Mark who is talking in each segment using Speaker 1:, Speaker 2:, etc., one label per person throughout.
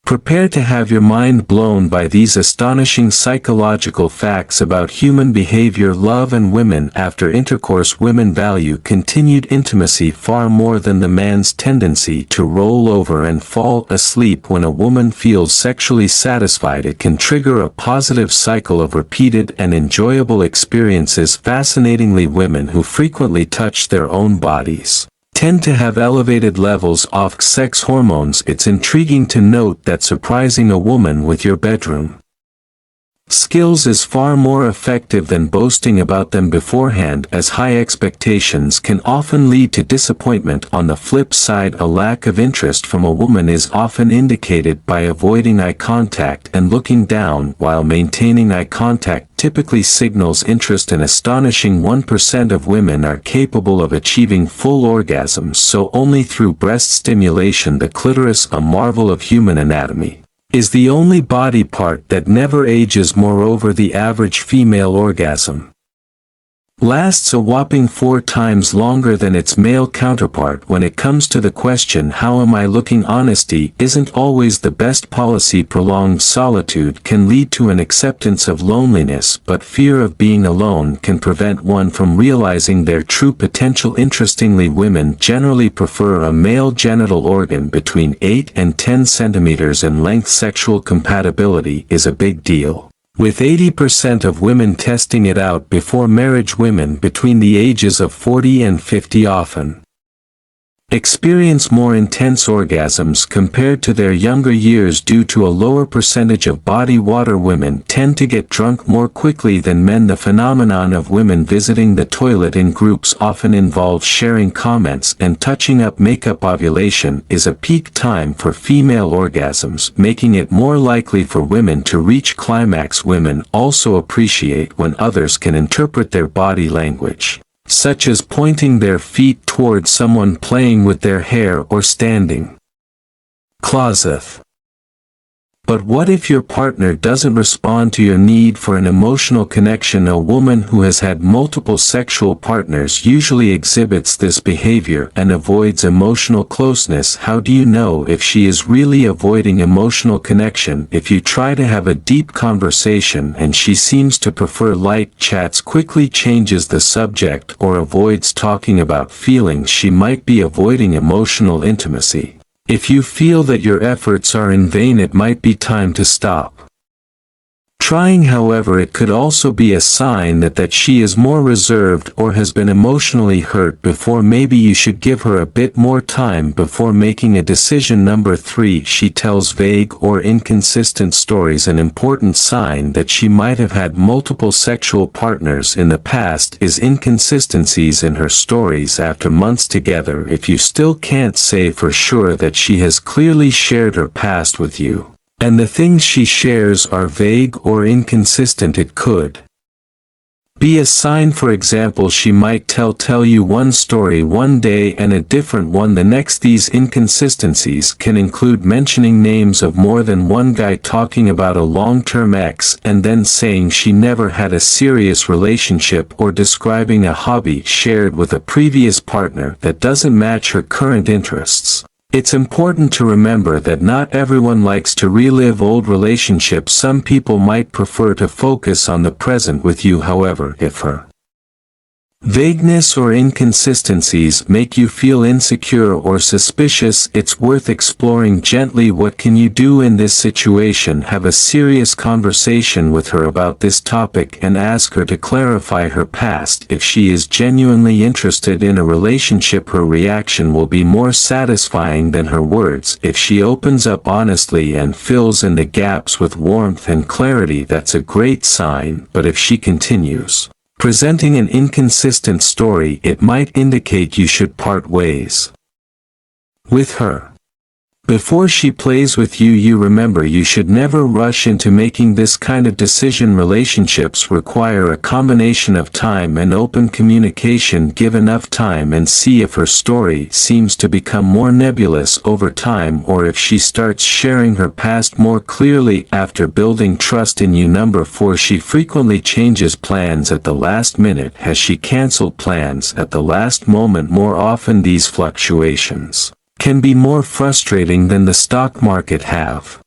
Speaker 1: Prepare to have your mind blown by these astonishing psychological facts about human behavior. Love and women. After intercourse, women value continued intimacy far more than the man's tendency to roll over and fall asleep. When a woman feels sexually satisfied, it can trigger a positive cycle of repeated and enjoyable experiences. Fascinatingly, women who frequently touch their own bodies tend to have elevated levels of sex hormones. It's intriguing to note that surprising a woman with your bedroom skills is far more effective than boasting about them beforehand, as high expectations can often lead to disappointment. On the flip side, a lack of interest from a woman is often indicated by avoiding eye contact and looking down, while maintaining eye contact typically signals interest. An astonishing 1% of women are capable of achieving full orgasms so only through breast stimulation. The clitoris, a marvel of human anatomy, is the only body part that never ages. Moreover, the average female orgasm lasts a whopping 4 times longer than its male counterpart. When it comes to the question, how am I looking, honesty isn't always the best policy. Prolonged solitude can lead to an acceptance of loneliness, but fear of being alone can prevent one from realizing their true potential. Interestingly, women generally prefer a male genital organ between 8 and 10 centimeters in length. Sexual compatibility is a big deal, with 80% of women testing it out before marriage. Women between the ages of 40 and 50 often experience more intense orgasms compared to their younger years due to a lower percentage of body water. Women tend to get drunk more quickly than men. The phenomenon of women visiting the toilet in groups often involves sharing comments and touching up makeup. Ovulation is a peak time for female orgasms, making it more likely for women to reach climax. Women also appreciate when others can interpret their body language, such as pointing their feet toward someone, playing with their hair, or standing closet. But what if your partner doesn't respond to your need for an emotional connection? A woman who has had multiple sexual partners usually exhibits this behavior and avoids emotional closeness. How do you know if she is really avoiding emotional connection? If you try to have a deep conversation and she seems to prefer light chats, quickly changes the subject, or avoids talking about feelings, she might be avoiding emotional intimacy. If you feel that your efforts are in vain, it might be time to stop trying. However, it could also be a sign that she is more reserved or has been emotionally hurt before. Maybe you should give her a bit more time before making a decision. Number 3, she tells vague or inconsistent stories. An important sign that she might have had multiple sexual partners in the past is inconsistencies in her stories after months together. If you still can't say for sure that she has clearly shared her past with you, and the things she shares are vague or inconsistent, it could be a sign. For example, she might tell you one story one day and a different one the next. These inconsistencies can include mentioning names of more than one guy, talking about a long-term ex and then saying she never had a serious relationship, or describing a hobby shared with a previous partner that doesn't match her current interests. It's important to remember that not everyone likes to relive old relationships. Some people might prefer to focus on the present with you. However, if her vagueness or inconsistencies make you feel insecure or suspicious, it's worth exploring gently. What can you do in this situation? Have a serious conversation with her about this topic and ask her to clarify her past. If she is genuinely interested in a relationship, her reaction will be more satisfying than her words. If she opens up honestly and fills in the gaps with warmth and clarity, that's a great sign. But if she continues presenting an inconsistent story, it might indicate you should part ways with her. Before she plays with you, remember, you should never rush into making this kind of decision. Relationships require a combination of time and open communication. Give enough time and see if her story seems to become more nebulous over time, or if she starts sharing her past more clearly after building trust in you. Number 4, she frequently changes plans at the last minute. Has she canceled plans at the last moment? More often, these fluctuations can be more frustrating than the stock market have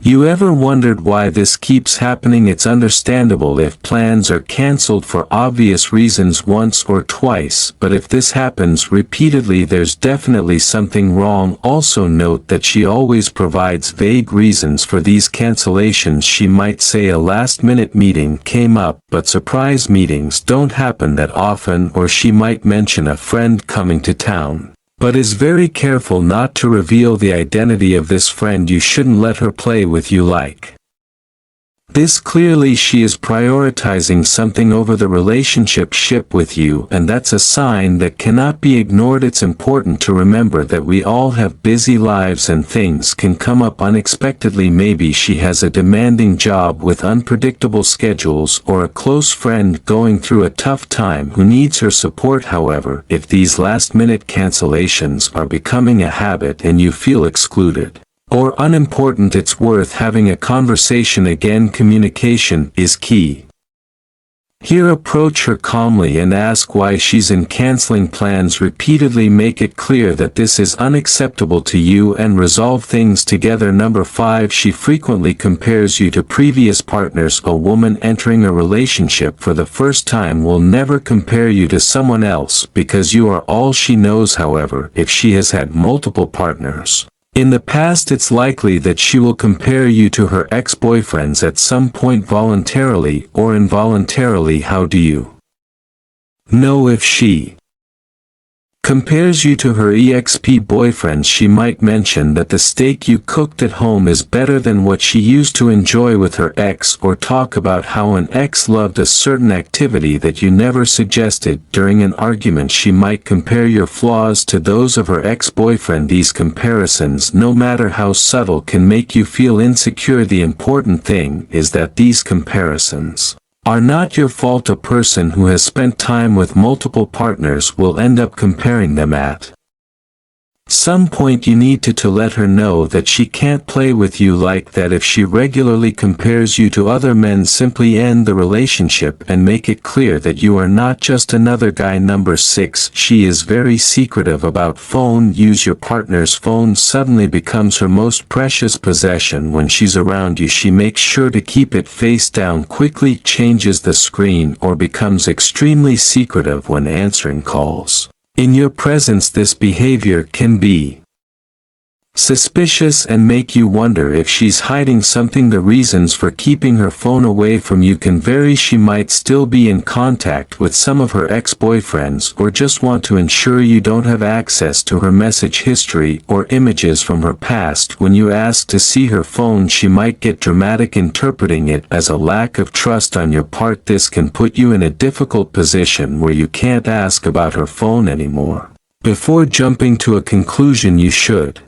Speaker 1: You ever wondered why this keeps happening? It's understandable if plans are cancelled for obvious reasons once or twice, but if this happens repeatedly, there's definitely something wrong. Also note that she always provides vague reasons for these cancellations. She might say a last-minute meeting came up, but surprise meetings don't happen that often, or she might mention a friend coming to town, but is very careful not to reveal the identity of this friend. You shouldn't let her play with you like this. Clearly she is prioritizing something over the relationship with you, and that's a sign that cannot be ignored. It's important to remember that we all have busy lives and things can come up unexpectedly. Maybe she has a demanding job with unpredictable schedules, or a close friend going through a tough time who needs her support. However, if these last-minute cancellations are becoming a habit and you feel excluded or unimportant, it's worth having a conversation. Again, communication is key. Here, approach her calmly and ask why she's in canceling plans repeatedly. Make it clear that this is unacceptable to you and resolve things together. Number 5. She frequently compares you to previous partners. A woman entering a relationship for the first time will never compare you to someone else because you are all she knows. However, if she has had multiple partners in the past, it's likely that she will compare you to her ex-boyfriends at some point, voluntarily or involuntarily. How do you know if she compares you to her ex-boyfriends? She might mention that the steak you cooked at home is better than what she used to enjoy with her ex, or talk about how an ex loved a certain activity that you never suggested. During an argument, she might compare your flaws to those of her ex-boyfriend. These comparisons, no matter how subtle, can make you feel insecure. The important thing is that these comparisons are not your fault. A person who has spent time with multiple partners will end up comparing them. At some point you need to let her know that she can't play with you like that. If she regularly compares you to other men, simply end the relationship and make it clear that you are not just another guy. Number 6. She is very secretive about phone use. Your partner's phone suddenly becomes her most precious possession. When she's around you, she makes sure to keep it face down, quickly changes the screen, or becomes extremely secretive when answering calls. In your presence, this behavior can be suspicious and make you wonder if she's hiding something. The reasons for keeping her phone away from you can vary. She might still be in contact with some of her ex-boyfriends, or just want to ensure you don't have access to her message history or images from her past. When you ask to see her phone, she might get dramatic, interpreting it as a lack of trust on your part. This can put you in a difficult position where you can't ask about her phone anymore. Before jumping to a conclusion, you should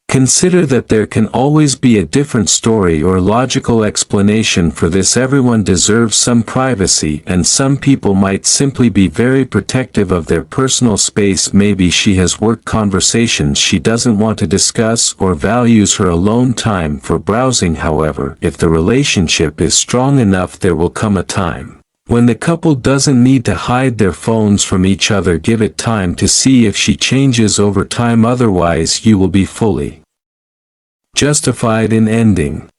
Speaker 1: consider that there can always be a different story or logical explanation for this. Everyone deserves some privacy, and some people might simply be very protective of their personal space. Maybe she has work conversations she doesn't want to discuss, or values her alone time for browsing. However, if the relationship is strong enough, there will come a time when the couple doesn't need to hide their phones from each other. Give it time to see if she changes over time. Otherwise, you will be fully justified in ending